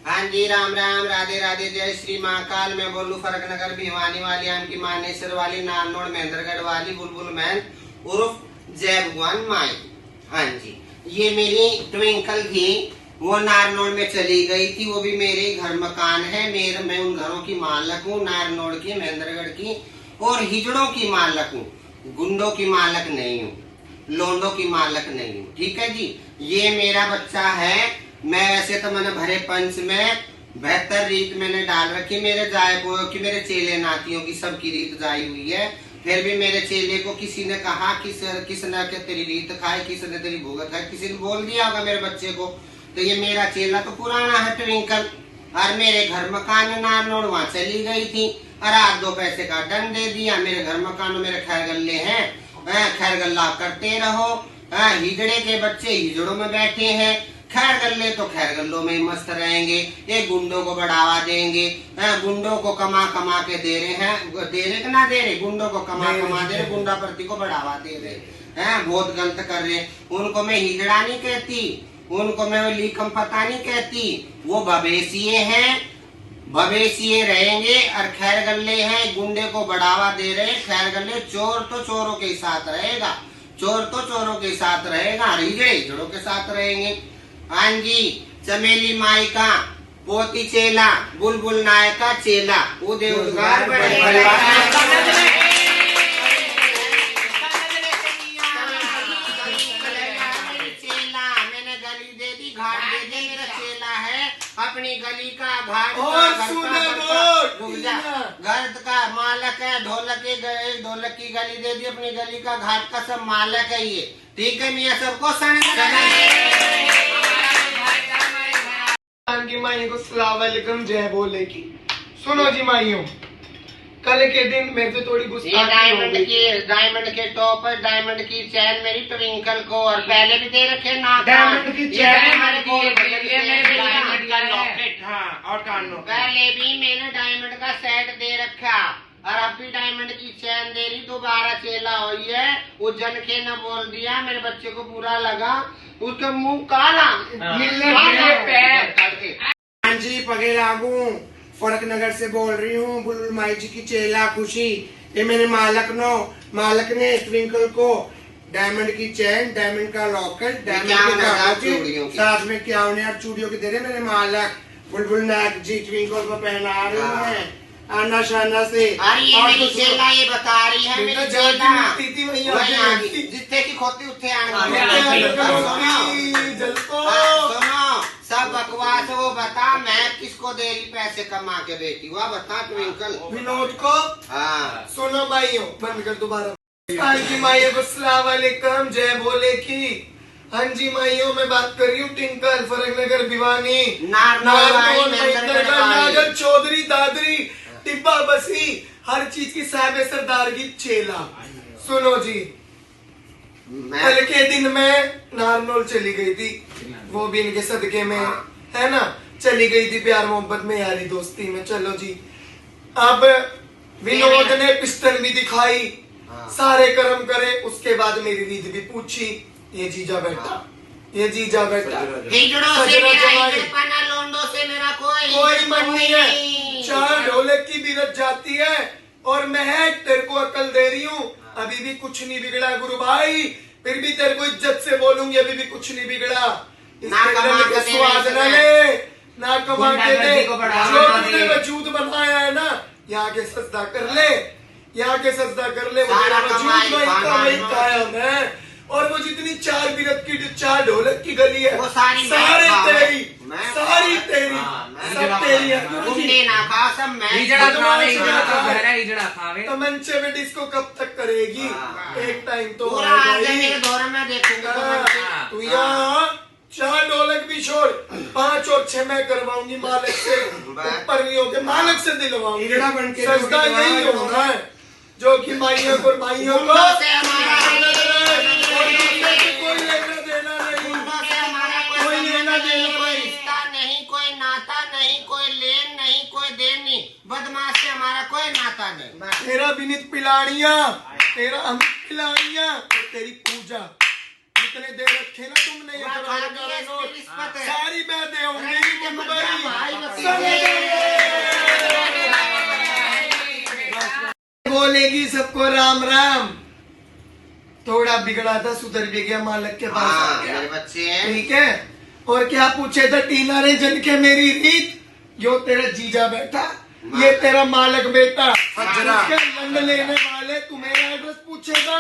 हाँ जी, राम राम, राधे राधे, जय श्री महाकाल। मैं बोलू फरक नगर भिवानी वाली, आम की मानेसर वाली, नारनौड़ महेंद्रगढ़ वाली बुलबुल मैन उर्फ जय भगवान माई। हाँ जी, ये मेरी ट्विंकल थी, वो नारनौड़ में चली गई थी। वो भी मेरे घर मकान है, मैं उन घरों की मालक हूँ, नारनौड़ की, महेंद्रगढ़ की, और हिजड़ों की मालक हूँ, गुंडों की मालक नहीं हूँ, लोंडों की मालक नहीं हूँ। ठीक है जी, ये मेरा बच्चा है। मैं वैसे तो मैंने भरे पंच में 72 रीत मैंने डाल रखी, मेरे जायबों की, मेरे चेले नातियों की सबकी रीत जाई हुई है। फिर भी मेरे चेले को किसी ने कहा किसने तेरी रीत खाए, किसने तेरी भुगत खाए, किसी ने बोल दिया होगा मेरे बच्चे को। तो ये मेरा चेला तो पुराना है ट्विंकल, और मेरे घर मकान में नारनौड़ वहां चली गई थी, और आज 2 पैसे का दंड दे दिया। मेरे घर मकान में मेरे खैर गल्ले हैं, खैर गल्ला करते रहो। हिजड़े के बच्चे हिजड़ों में बैठे हैं, खैर गल्ले तो खैर गल्लों में मस्त रहेंगे। ये गुंडों को बढ़ावा देंगे, गुंडों को कमा कमा के दे रहे हैं, दे रहे कि ना दे रहे, गुंडों को कमा कमा दे रहे, गुंडा प्रति को बढ़ावा दे रहे हैं, बहुत गलत कर रहे। उनको मैं हिजड़ा नहीं कहती, उनको मैं लीकम पता नहीं कहती, वो भवेशिये हैं, भवेशिये रहेंगे। और खैर गल्ले हैं, गुंडे को बढ़ावा दे रहे। खैर गल्ले चोर तो चोरों के साथ रहेगा, चोर तो चोरों के साथ रहेगा, हिजड़े हिजड़ों के साथ रहेंगे। हाँ जी, चमेली माई का पोती चेला, बुलबुल नायका चेला, उदय उद्गार मैंने गली दे दी, घाट दे दी, मेरा चेला है, अपनी गली का घाट घर का मालक है। ढोलक की गली दे दी, अपनी गली का घाट का सब मालक है ये। ठीक है मियाँ, सबको की माइयों को सलाम वालेकुम, जय बोले की। सुनो जी माइयों, कल के दिन मेरे से थोड़ी गुस्सा डायमंड के टॉप, डायमंड की चैन मेरी ट्विंकल को, और पहले भी दे रखे ना डायमंड की चैन और कानों, पहले भी मैंने डायमंड का सेट दे रखा, और अब भी डायमंड की चैन दे रही। दोबारा चेला हुई है, वो जन के न बोल दिया, मेरे बच्चे को बुरा लगा, उसका मुंह काला हाँ जी, पगे लागू, फरक नगर से बोल रही हूँ, बुलबुल माई जी की चेला खुशी। ये मेरे मालक ने ट्विंकल को डायमंड की चैन, डायमंड का लॉकेट, डायमंड के साथ में क्या उन्हें चूड़ियों के दे रहे मेरे मालक बुलबुल नायक जी। ट्विंकल को पहना रही है आना शाना से। ये मेरी चेला ये बता रही है, मेरी चेला जितने की खोती उठे सुनो, सब बकवास वो बता, मैं किसको दे रही पैसे कमा के बेटी, वह बता ट्विंकल। विनोद को। हाँ सुनो भाइयों, बंद कर दोबारा। हाँ जी माइयों को सलाम वालेकुम, जय बोले की। हाँ जी माइयों, मैं बात कर रही हूँ ट्विंकल, फरक नगर भिवानी, नागर चौधरी, दादरी, टिब्बा बसी, हर चीज की साहब सरदार की चेला। सुनो जी, कल के दिन में नारनौल चली गई थी, वो भी इनके सदके में है ना, चली गई थी प्यार मोहब्बत में, यारी दोस्ती में। चलो जी, अब विनोद ने पिस्टल भी दिखाई, सारे कर्म करे, उसके बाद मेरी रीत भी पूछी। ये जीजा बैठा, ये जीजा बैठा, लोंडो से मेरा कोई मन नहीं है। 4 ढोलक की भी रच जाती है, और मैं तेरे को अकल दे रही हूँ, अभी भी कुछ नहीं बिगड़ा गुरु भाई, फिर भी तेरे को इज्जत से बोलूंगी, अभी भी कुछ नहीं बिगड़ा। स्वाद न ले, ना कमा के दे, जो तुमने वजूद बनाया है ना, यहाँ के सजदा कर ले, यहाँ के सजदा कर ले, वही कायम है। और वो जितनी 4 बिरत की 4 ढोलक की गली है, सारी तेरी, सारी तेरी, सब तेरी है। तो मंचे में डिस्को कब तक करेगी? एक टाइम तो तू यहाँ 4 ढोलक भी छोड़, 5 और 6 मैं करवाऊंगी मालिक से, परियों के मालिक से दिलवाऊंगी। सजदा यही होगा जो कि माइयों को कोई लेना देना नहीं, कोई लेना देना, कोई रिश्ता नहीं, कोई नाता नहीं, कोई लेन नहीं, कोई देन नहीं, बदमाश से हमारा कोई नाता नहीं। तेरा विनित पिलाड़िया, तेरा अमित पिलाड़िया, और तेरी पूजा जितने दे रखे ना तुमने, ये सारी मैं दे बोलेगी सबको राम राम। थोड़ा बिगड़ा था, सुधर भी गया, मालक के पास आ गया। मेरे बच्चे हैं। ठीक है। और क्या पूछे थे टीना रे जन के मेरी रीत, यो तेरा जीजा बैठा, ये तेरा मालक बेटा, इसके लंड लेने वाले तू मेरा एड्रेस पूछेगा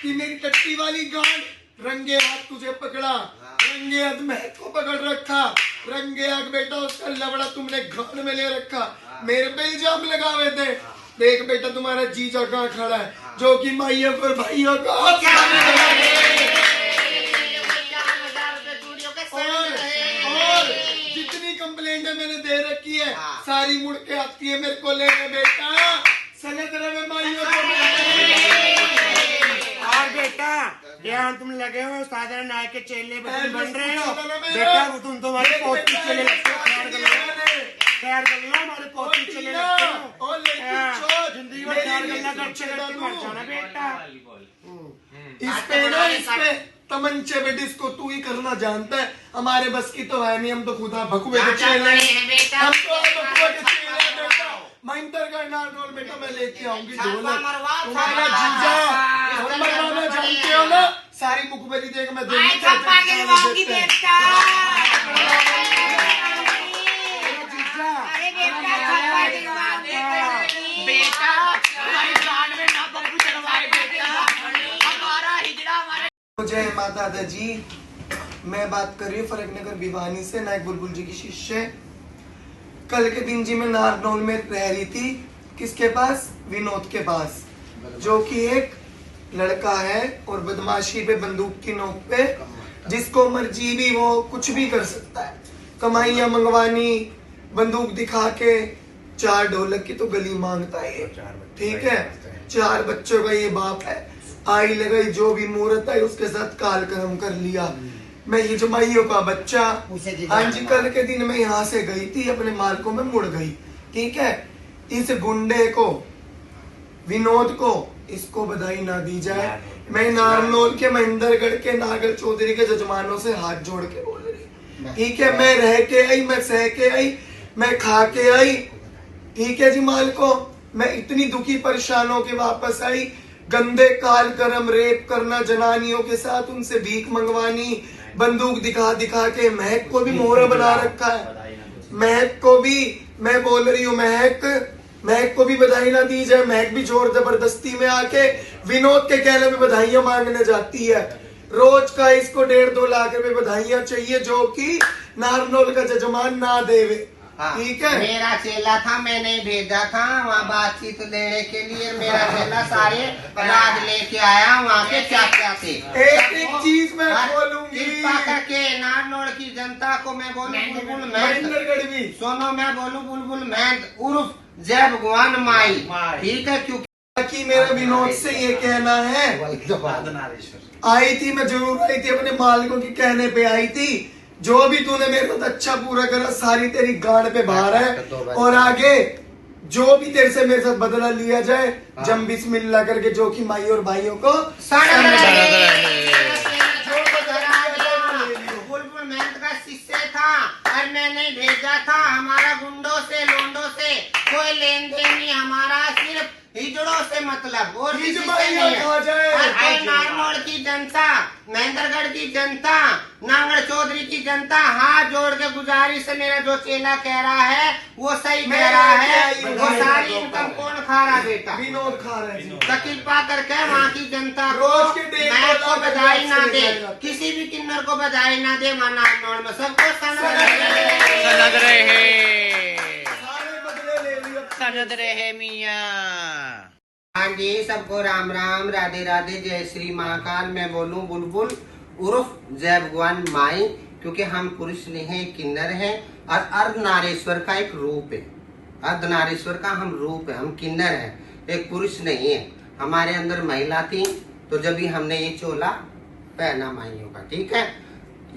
कि मेरी टट्टी वाली गांड, रंगे हाथ तुझे पकड़ा, रंगे हाथ महक को पकड़ रखा, रंगे हाथ बेटा उसका लवड़ा तुमने गांड में ले रखा, मेरे पे इल्जाम लगावे थे। देख बेटा तुम्हारा जीजा कहाँ खड़ा है, जो कि माइयों और भाइयों का और जितनी कंप्लेंट मैंने दे रखी है सारी मुड़ के आती है मेरे को लेने बेटा। सनत रहे माइयों को। और बेटा यहाँ तुम लगे हो साधारण नाय के चेले बन रहे हो बेटा, तुम तुम्हारे पोती चले लगते हो, प्यार कर लो हमारे पोती चले लगते हो, जिंदगी में प्यार करना करते करते मर जाना बेटा। इस पे तमंचे पे डिस्को तू ही करना जानता है, हमारे बस की तो है नहीं, हम तो खुदा भकुए के चेले हैं, हम तो भकुए के चेले हैं बेटा। महिंदर का नारनौल बेटा मैं लेके आऊंगी ढोलक, तुम्हारा जीजा और मरवाना जानते हो ना, सारी मुखबरी देख मैं दूंगी बेटा। जय माता दा जी, मैं बात कर रही हूँ फरक नगर भिवानी से, नायक बुलबुल जी की शिष्य। कल के दिन जी मैं नारनौल में रह रही थी, किसके पास? विनोद के पास, जो कि एक लड़का है और बदमाशी पे बंदूक की नोक पे जिसको मर्जी भी वो कुछ भी कर सकता है, कमाइयां मंगवानी, बंदूक दिखा के 4 ढोलक की तो गली मांगता है। ठीक है, 4 बच्चों का ये बाप है, आई लगाई जो भी मुहूर्त आई उसके साथ काल कर्म कर लिया। मैं ये जमाइयों का बच्चा, हाँ जी, कल के दिन मैं यहाँ से गई थी, अपने मालकों में मुड़ गई। ठीक है, इस गुंडे को, विनोद को, इसको बधाई ना दी जाए। मैं नारनौल के महेंद्रगढ़ के नागर चौधरी के जजमानों से हाथ जोड़ के बोल रही, ठीक है, मैं रह के आई, मैं सह के आई, मैं खा के आई। ठीक है जी मालको, मैं इतनी दुखी परेशान होके वापस आई, गंदे काल कर्म, रेप करना जनानियों के साथ, उनसे भीख मंगवानी, बंदूक दिखा दिखा के महक को भी मोहरा बना रखा है। महक को भी मैं बोल रही हूँ, महक को भी बधाई ना दी जाए। महक भी जोर जबरदस्ती में आके विनोद के कहने में बधाइयां मांगने जाती है। रोज का इसको 1.5-2 लाख रुपए बधाइयां चाहिए, जो कि नारनौल का जजमान ना देवे। ठीक है, मेरा चेला था, मैंने भेजा था वहाँ बातचीत लेने के लिए, मेरा चेला सारे राज लेके आया वहाँ के क्या क्या थे। एक चीज मैं बोलूंगी, कृपा करके नारनौल की जनता को मैं बोलूं बुलबुल महेंद्रगढ़ भी सुनो, मैं बोलूं बुलबुल महंत उर्फ जय भगवान माई। ठीक है, क्योंकि मेरा विनोद से ये कहना है, आई थी मैं जरूर आई थी, अपने मालिकों के कहने पे आई थी, जो भी तूने मेरे साथ अच्छा पूरा करा सारी तेरी गाड़ पे बाहर है, और आगे जो भी तेरे से मेरे साथ बदला लिया जाए जम बिस्मिल्लाह करके, जो कि माई और भाइयों को बुलबुल महंत का शिष्य था और मैंने भेजा था। हमारा गुंडों से लोंडों से कोई लेन देन नहीं, हमारा सिर्फ हिजड़ों से मतलब, और किसी से नहीं है। नारनौल की जनता, महेंद्रगढ़ की जनता, नांगड़ चौधरी की जनता, हाथ जोड़ के गुजारिश है, मेरा जो चेला कह रहा है वो सही कह रहा है। वो सारी इनकम कौन खा रहा बेटा? विनोद खा रहा है। तो कृपा करके वहाँ की जनता को रोज के 1.5 को बधाई ना दे, किसी भी किन्नर को बधाई ना दे, वहाँ नारनौल में सबको समझ रहे मियाँ। हाँ जी, सबको राम राम, राधे राधे, जय श्री महाकाल। मैं बोलूं बुलबुल उर्फ जय भगवान माई, क्योंकि हम पुरुष नहीं हैं, किन्नर हैं, और अर्धनारीश्वर का एक रूप है। अर्धनारीश्वर का हम रूप है, हम किन्नर हैं, एक पुरुष नहीं है। हमारे अंदर महिला थी, तो जब भी हमने ये चोला पहना माइयों का। ठीक है,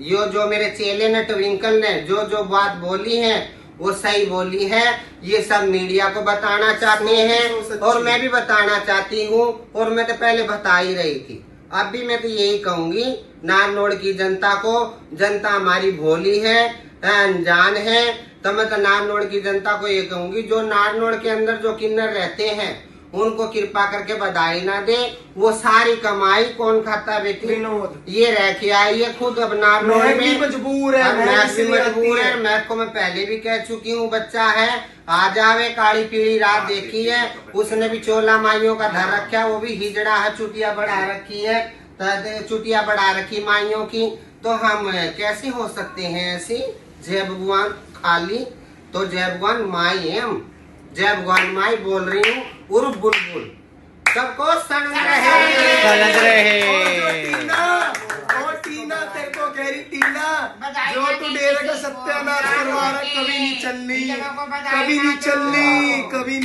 यो जो मेरे चेले ने ट्विंकल ने जो जो बात बोली है वो सही बोली है, ये सब मीडिया को बताना चाहते हैं और मैं भी बताना चाहती हूँ, और मैं तो पहले बता ही रही थी। अब भी मैं तो यही कहूंगी नारनौल की जनता को, जनता हमारी भोली है, अनजान है। तो मैं तो नारनौल की जनता को ये कहूंगी, जो नारनौल के अंदर जो किन्नर रहते हैं उनको कृपा करके बधाई ना दे। वो सारी कमाई कौन खाता बेटी? विनोद। ये रह के आई है खुद अब नारनौल महक भी में। मजबूर है, मैं महक भी इसलिए मजबूर आती है। मैं को मैं पहले भी कह चुकी हूँ, बच्चा है आ जावे। काली पीली रात देखी है, उसने भी चोला माइयों का धर रखा है, वो भी हिजड़ा है, चुटिया बढ़ा रखी है, चुटिया बढ़ा रखी माइयों की। तो हम कैसे हो सकते हैं ऐसी? जय भगवान खाली, तो जय भगवान माई एम, जय भगवान माई बोल रही हूँ। उर्फ बुलबुल सबको संग रहे। और टीना तेरे को कह रही, टीना जो तू डेरे का सत्यानाश करवा रहा, कभी नहीं चलनी, कभी नहीं चलनी, कभी नहीं।